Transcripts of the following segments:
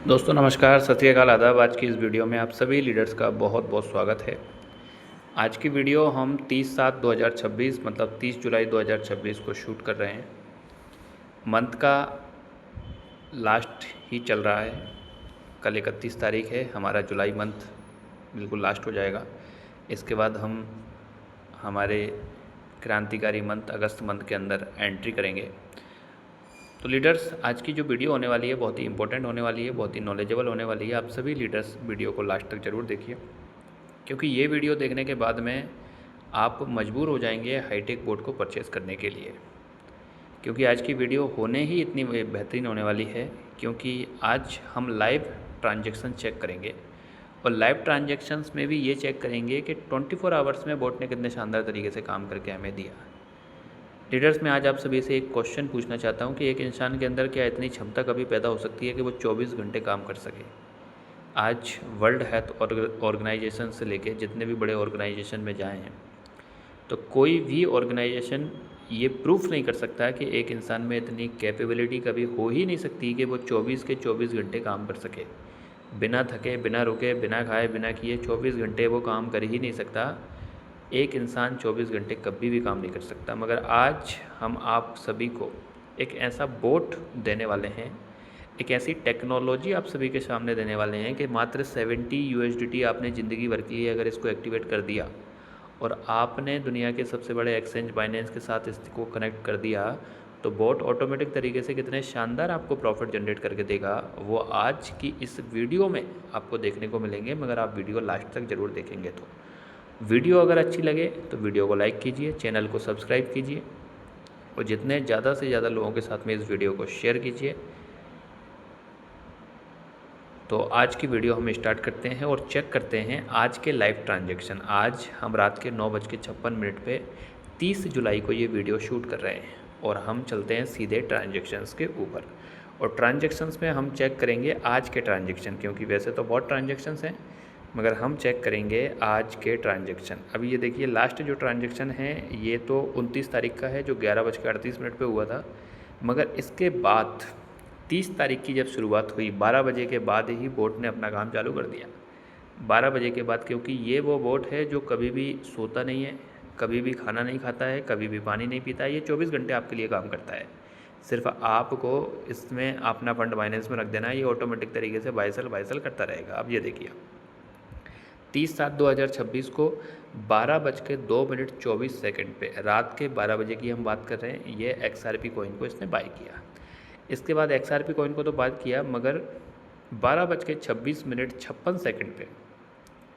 दोस्तों नमस्कार, सत श्री अकाल, आदाब। आज की इस वीडियो में आप सभी लीडर्स का बहुत बहुत स्वागत है। आज की वीडियो हम 30/7/2026 मतलब 30 जुलाई 2026 को शूट कर रहे हैं। मंथ का लास्ट ही चल रहा है। कल 31 तारीख है, हमारा जुलाई मंथ बिल्कुल लास्ट हो जाएगा। इसके बाद हम हमारे क्रांतिकारी मंथ अगस्त मंथ के अंदर एंट्री करेंगे। तो लीडर्स, आज की जो वीडियो होने वाली है बहुत ही इंपॉर्टेंट होने वाली है, बहुत ही नॉलेजेबल होने वाली है। आप सभी लीडर्स वीडियो को लास्ट तक ज़रूर देखिए, क्योंकि ये वीडियो देखने के बाद में आप मजबूर हो जाएंगे हाईटेक बोर्ड को परचेज़ करने के लिए। क्योंकि आज की वीडियो होने ही इतनी बेहतरीन होने वाली है, क्योंकि आज हम लाइव ट्रांजैक्शन चेक करेंगे और लाइव ट्रांजैक्शंस में भी ये चेक करेंगे कि 24 आवर्स में बोट ने कितने शानदार तरीके से काम करके हमें दिया। लीडर्स, मैं आज आप सभी से एक क्वेश्चन पूछना चाहता हूँ कि एक इंसान के अंदर क्या इतनी क्षमता कभी पैदा हो सकती है कि वो 24 घंटे काम कर सके। आज वर्ल्ड हेल्थ ऑर्गेनाइजेशन से लेके जितने भी बड़े ऑर्गेनाइजेशन में जाए हैं, तो कोई भी ऑर्गेनाइजेशन ये प्रूफ नहीं कर सकता कि एक इंसान में इतनी कैपेबिलिटी कभी हो ही नहीं सकती कि वो 24 के 24 घंटे काम कर सके, बिना थके, बिना रुके, बिना खाए, बिना किए 24 घंटे वो काम कर ही नहीं सकता। एक इंसान 24 घंटे कभी भी काम नहीं कर सकता। मगर आज हम आप सभी को एक ऐसा बोट देने वाले हैं, एक ऐसी टेक्नोलॉजी आप सभी के सामने देने वाले हैं कि मात्र 70 USDT आपने ज़िंदगी भर के लिए अगर इसको एक्टिवेट कर दिया और आपने दुनिया के सबसे बड़े एक्सचेंज बाइनेंस के साथ इसको कनेक्ट कर दिया, तो बोट ऑटोमेटिक तरीके से कितने शानदार आपको प्रॉफिट जनरेट करके देगा, वो आज की इस वीडियो में आपको देखने को मिलेंगे। मगर आप वीडियो लास्ट तक ज़रूर देखेंगे। तो वीडियो अगर अच्छी लगे तो वीडियो को लाइक कीजिए, चैनल को सब्सक्राइब कीजिए और जितने ज़्यादा से ज़्यादा लोगों के साथ में इस वीडियो को शेयर कीजिए। तो आज की वीडियो हम स्टार्ट करते हैं और चेक करते हैं आज के लाइव ट्रांजैक्शन। आज हम रात के 9:56 पे 30 जुलाई को ये वीडियो शूट कर रहे हैं और हम चलते हैं सीधे ट्रांजैक्शंस के ऊपर। और ट्रांजैक्शंस में हम चेक करेंगे आज के ट्रांजैक्शन, क्योंकि वैसे तो बहुत ट्रांजैक्शंस हैं मगर हम चेक करेंगे आज के ट्रांजैक्शन। अभी ये देखिए, लास्ट जो ट्रांजैक्शन है ये तो 29 तारीख का है, जो 11:38 पे हुआ था। मगर इसके बाद 30 तारीख की जब शुरुआत हुई, 12 बजे के बाद ही बोट ने अपना काम चालू कर दिया। 12 बजे के बाद, क्योंकि ये वो बोट है जो कभी भी सोता नहीं है, कभी भी खाना नहीं खाता है, कभी भी पानी नहीं पीता है। ये 24 घंटे आपके लिए काम करता है। सिर्फ आपको इसमें अपना फंड बाइनेंस में रख देना है, ये ऑटोमेटिक तरीके से बाय सेल करता रहेगा। अब ये देखिए, 30/7/2026 को 12:02 पे, रात के 12 बजे की हम बात कर रहे हैं, ये XRP कॉइन को इसने बाय किया। इसके बाद XRP कॉइन को तो बात किया, मगर 12:26 पे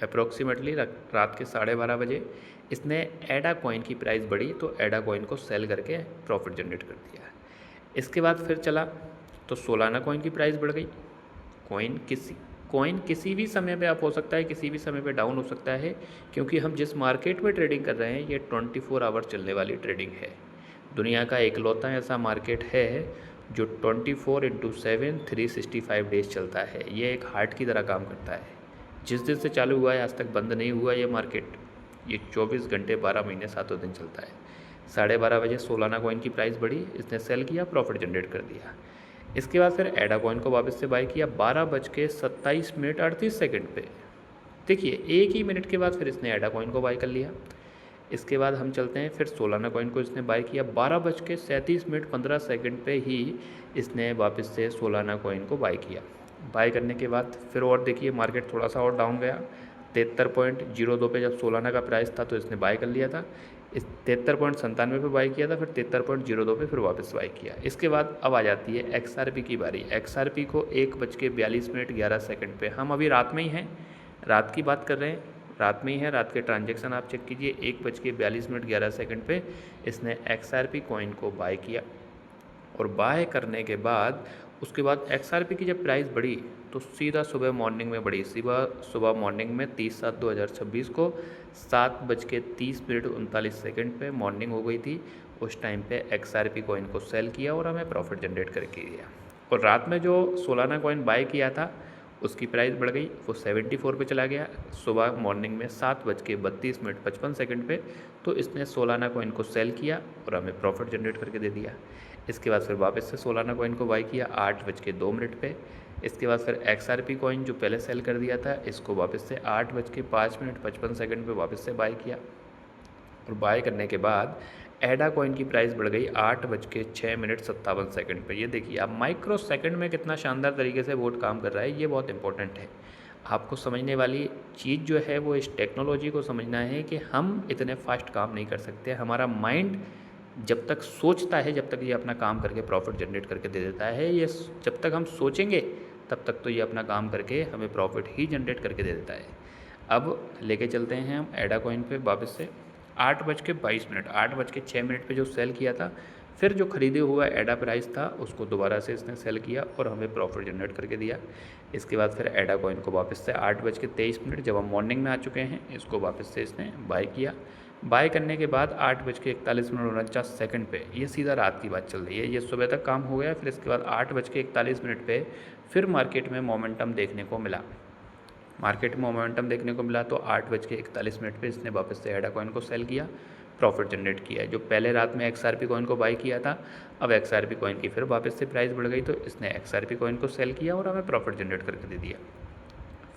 अप्रोक्सीमेटली रात के 12:30 बजे इसने एडा कॉइन की प्राइस बढ़ी, तो एडा कॉइन को सेल करके प्रॉफिट जनरेट कर दिया। इसके बाद फिर चला तो सोलाना कॉइन की प्राइस बढ़ गई। कॉइन किसी भी समय पे अप हो सकता है, किसी भी समय पे डाउन हो सकता है, क्योंकि हम जिस मार्केट में ट्रेडिंग कर रहे हैं ये 24 आवर चलने वाली ट्रेडिंग है। दुनिया का इकलौता ऐसा मार्केट है जो 24/7 365 डेज चलता है। ये एक हार्ट की तरह काम करता है। जिस दिन से चालू हुआ है आज तक बंद नहीं हुआ ये मार्केट। ये 24 घंटे 12 महीने 7 दिन चलता है। 12:30 बजे सोलाना कॉइन की प्राइस बढ़ी, इसने सेल किया, प्रॉफिट जनरेट कर दिया। इसके बाद फिर एडा कॉइन को वापस से बाय किया 12:27:38 पे। देखिए, एक ही मिनट के बाद फिर इसने एडा कॉइन को बाय कर लिया। इसके बाद हम चलते हैं, फिर सोलाना कॉइन को इसने बाय किया 12:37:15 पे ही इसने वापस से सोलाना कॉइन को बाय किया। बाय करने के बाद फिर और देखिए, मार्केट थोड़ा सा और डाउन गया 73.02 पे जब सोलाना का प्राइस था तो इसने बाय कर लिया था। इस 73.97 पे बाय किया था, फिर 73.02 पे फिर वापस बाय किया। इसके बाद अब आ जाती है XRP की बारी। XRP को 1:42:11 पे, हम अभी रात में ही हैं, रात की बात कर रहे हैं, रात में ही है, रात के ट्रांजैक्शन आप चेक कीजिए। 1:42:11 पे इसने XRP कॉइन को बाय किया और बाय करने के बाद उसके बाद XRP की जब प्राइस बढ़ी तो सीधा सुबह मॉर्निंग में बढ़ी। सुबह मॉर्निंग में 30/7/2026 को 7:30:39 पे मॉर्निंग हो गई थी। उस टाइम पे XRP कॉइन को सेल किया और हमें प्रॉफिट जनरेट करके दिया। और रात में जो सोलाना कॉइन बाय किया था उसकी प्राइस बढ़ गई, वो 74 पे चला गया। सुबह मॉर्निंग में 7:32:55 पे तो इसने सोलाना कॉइन को सेल किया और हमें प्रॉफिट जनरेट करके दे दिया। इसके बाद फिर वापस से सोलाना कॉइन को बाय किया 8:02 पे। इसके बाद फिर XRP कॉइन जो पहले सेल कर दिया था, इसको वापस से 8:05:55 पे वापस से बाय किया, और बाय करने के बाद एडा कॉइन की प्राइस बढ़ गई 8:06:57 पे। ये देखिए आप माइक्रो सेकंड में कितना शानदार तरीके से बोर्ड काम कर रहा है, ये बहुत इंपॉर्टेंट है। आपको समझने वाली चीज़ जो है वो इस टेक्नोलॉजी को समझना है कि हम इतने फास्ट काम नहीं कर सकते। हमारा माइंड जब तक सोचता है, जब तक ये अपना काम करके प्रॉफिट जनरेट करके दे देता है, ये जब तक हम सोचेंगे तब तक तो ये अपना काम करके हमें प्रॉफिट ही जनरेट करके दे देता है। अब लेके चलते हैं हम एडा कॉइन पे वापस से 8:06 पे जो सेल किया था, फिर जो ख़रीदे हुआ एडा प्राइस था उसको दोबारा से इसने सेल किया और हमें प्रॉफिट जनरेट करके दिया। इसके बाद फिर एडा कॉइन को वापस से 8:23 जब हम मॉर्निंग में आ चुके हैं, इसको वापस से इसने बाय किया। बाय करने के बाद 8:41:49 पे, ये सीधा रात की बात चल रही है, ये सुबह तक काम हो गया। फिर इसके बाद 8:41 पे फिर मार्केट में मोमेंटम देखने को मिला। तो 8:41 पे इसने वापस से एडा कॉइन को सेल किया, प्रॉफिट जनरेट किया। जो पहले रात में XRP कॉइन को बाय किया था, अब XRP कॉइन की फिर वापस से प्राइस बढ़ गई तो इसने XRP कॉइन को सेल किया और हमें प्रॉफिट जनरेट करके दे दिया।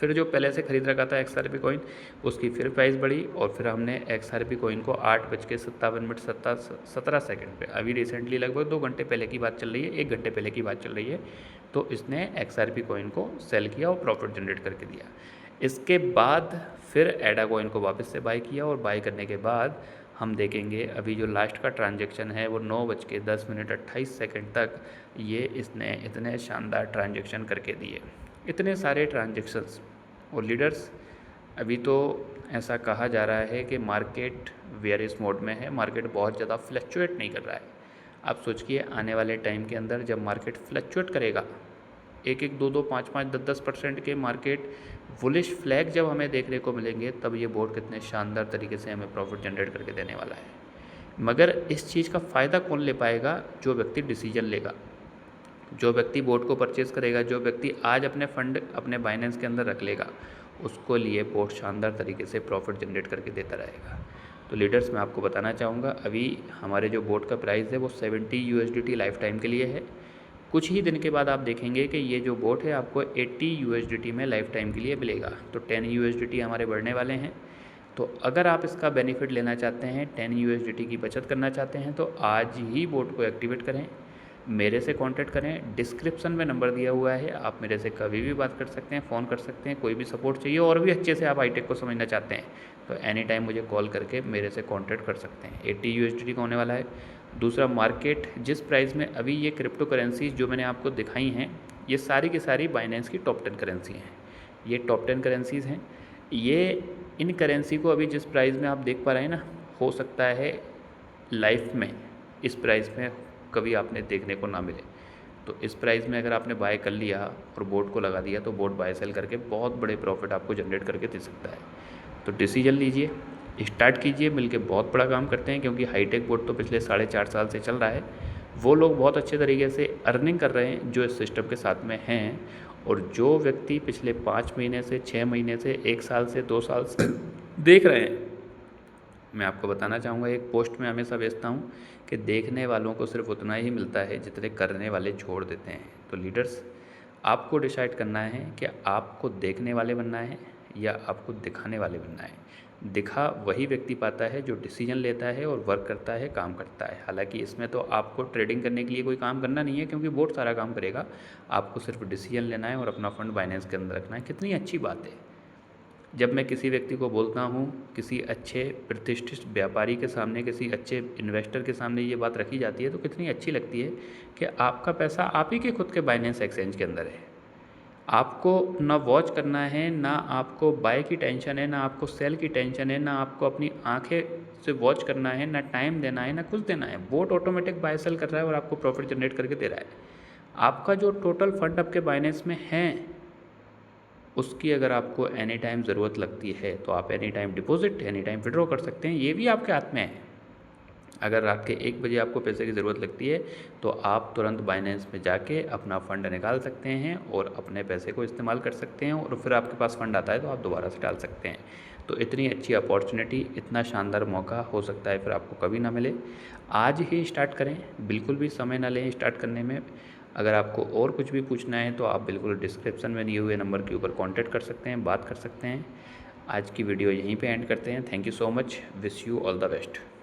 फिर जो पहले से ख़रीद रखा था XRP कॉइन, उसकी फिर प्राइस बढ़ी और फिर हमने XRP कॉइन को 8:57:17 पे, अभी रिसेंटली लगभग 2 घंटे पहले की बात चल रही है, 1 घंटे पहले की बात चल रही है, तो इसने XRP कॉइन को सेल किया और प्रॉफिट जनरेट करके दिया। इसके बाद फिर एडा कॉइन को वापस से बाय किया और बाय करने के बाद हम देखेंगे अभी जो लास्ट का ट्रांजैक्शन है वो 9:10:28 तक ये इसने इतने शानदार ट्रांजैक्शन करके दिए, इतने सारे ट्रांजैक्शंस। और लीडर्स, अभी तो ऐसा कहा जा रहा है कि मार्केट वेयरिश मोड में है, मार्केट बहुत ज़्यादा फ्लक्चुएट नहीं कर रहा है। आप सोचिए आने वाले टाइम के अंदर जब मार्केट फ्लक्चुएट करेगा, 1-1, 2-2, 5-5, 10-10% के मार्केट बुलिश फ्लैग जब हमें देखने को मिलेंगे, तब ये बोर्ड कितने शानदार तरीके से हमें प्रॉफिट जनरेट करके देने वाला है। मगर इस चीज़ का फ़ायदा कौन ले पाएगा? जो व्यक्ति डिसीजन लेगा, जो व्यक्ति बोर्ड को परचेज़ करेगा, जो व्यक्ति आज अपने फंड अपने बाइनेंस के अंदर रख लेगा, उसको लिए बोर्ड शानदार तरीके से प्रॉफिट जनरेट करके देता रहेगा। तो लीडर्स, मैं आपको बताना चाहूँगा अभी हमारे जो बोर्ड का प्राइस है वो $70 लाइफ टाइम के लिए है। कुछ ही दिन के बाद आप देखेंगे कि ये जो बोट है आपको $80 में लाइफ टाइम के लिए मिलेगा, तो $10 हमारे बढ़ने वाले हैं। तो अगर आप इसका बेनिफिट लेना चाहते हैं, $10 की बचत करना चाहते हैं, तो आज ही बोट को एक्टिवेट करें, मेरे से कांटेक्ट करें। डिस्क्रिप्शन में नंबर दिया हुआ है, आप मेरे से कभी भी बात कर सकते हैं, फ़ोन कर सकते हैं, कोई भी सपोर्ट चाहिए और भी अच्छे से आप हाईटेक को समझना चाहते हैं तो एनी टाइम मुझे कॉल करके मेरे से कांटेक्ट कर सकते हैं। $80 का होने वाला है। दूसरा, मार्केट जिस प्राइस में अभी ये क्रिप्टो करेंसीज जो मैंने आपको दिखाई हैं, ये सारी की सारी बाइनेंस की टॉप 10 करेंसी हैं। ये टॉप 10 करेंसीज़ हैं। ये इन करेंसी को अभी जिस प्राइस में आप देख पा रहे हैं ना, हो सकता है लाइफ में इस प्राइस में कभी आपने देखने को ना मिले। तो इस प्राइस में अगर आपने बाय कर लिया और बोट को लगा दिया तो बोट बाय सेल करके बहुत बड़े प्रॉफिट आपको जनरेट करके दे सकता है। तो डिसीजन लीजिए, स्टार्ट कीजिए, मिलके बहुत बड़ा काम करते हैं। क्योंकि हाईटेक बोर्ड तो पिछले 4.5 साल से चल रहा है, वो लोग बहुत अच्छे तरीके से अर्निंग कर रहे हैं जो इस सिस्टम के साथ में हैं। और जो व्यक्ति पिछले 5 महीने से, 6 महीने से, 1 साल से, 2 साल से देख रहे हैं, मैं आपको बताना चाहूँगा, एक पोस्ट में हमेशा भेजता हूँ कि देखने वालों को सिर्फ उतना ही मिलता है जितने करने वाले छोड़ देते हैं। तो लीडर्स, आपको डिसाइड करना है कि आपको देखने वाले बनना है या आपको दिखाने वाले बनना है। दिखा वही व्यक्ति पाता है जो डिसीजन लेता है और वर्क करता है, काम करता है। हालांकि इसमें तो आपको ट्रेडिंग करने के लिए कोई काम करना नहीं है, क्योंकि बोर्ड सारा काम करेगा। आपको सिर्फ डिसीजन लेना है और अपना फंड बाइनेंस के अंदर रखना है। कितनी अच्छी बात है जब मैं किसी व्यक्ति को बोलता हूँ, किसी अच्छे प्रतिष्ठित व्यापारी के सामने, किसी अच्छे इन्वेस्टर के सामने ये बात रखी जाती है, तो कितनी अच्छी लगती है कि आपका पैसा आप ही के खुद के बाइनेंस एक्सचेंज के अंदर है। आपको ना वॉच करना है, ना आपको बाय की टेंशन है, ना आपको सेल की टेंशन है, ना आपको अपनी आंखें से वॉच करना है, ना टाइम देना है, ना कुछ देना है। बोट ऑटोमेटिक बाय सेल कर रहा है और आपको प्रॉफिट जनरेट करके दे रहा है। आपका जो टोटल फंड आपके बाइनेंस में है, उसकी अगर आपको एनी टाइम ज़रूरत लगती है तो आप any time deposit, any time withdraw कर सकते हैं। ये भी आपके हाथ में है। अगर रात के 1 बजे आपको पैसे की ज़रूरत लगती है तो आप तुरंत बाइनेंस में जाके अपना फ़ंड निकाल सकते हैं और अपने पैसे को इस्तेमाल कर सकते हैं, और फिर आपके पास फ़ंड आता है तो आप दोबारा से डाल सकते हैं। तो इतनी अच्छी अपॉर्चुनिटी, इतना शानदार मौका हो सकता है फिर आपको कभी ना मिले। आज ही स्टार्ट करें, बिल्कुल भी समय ना लें स्टार्ट करने में। अगर आपको और कुछ भी पूछना है तो आप बिल्कुल डिस्क्रिप्शन में दिए हुए नंबर के ऊपर कॉन्टैक्ट कर सकते हैं, बात कर सकते हैं। आज की वीडियो यहीं पे एंड करते हैं। Thank you so much, wish you all the best.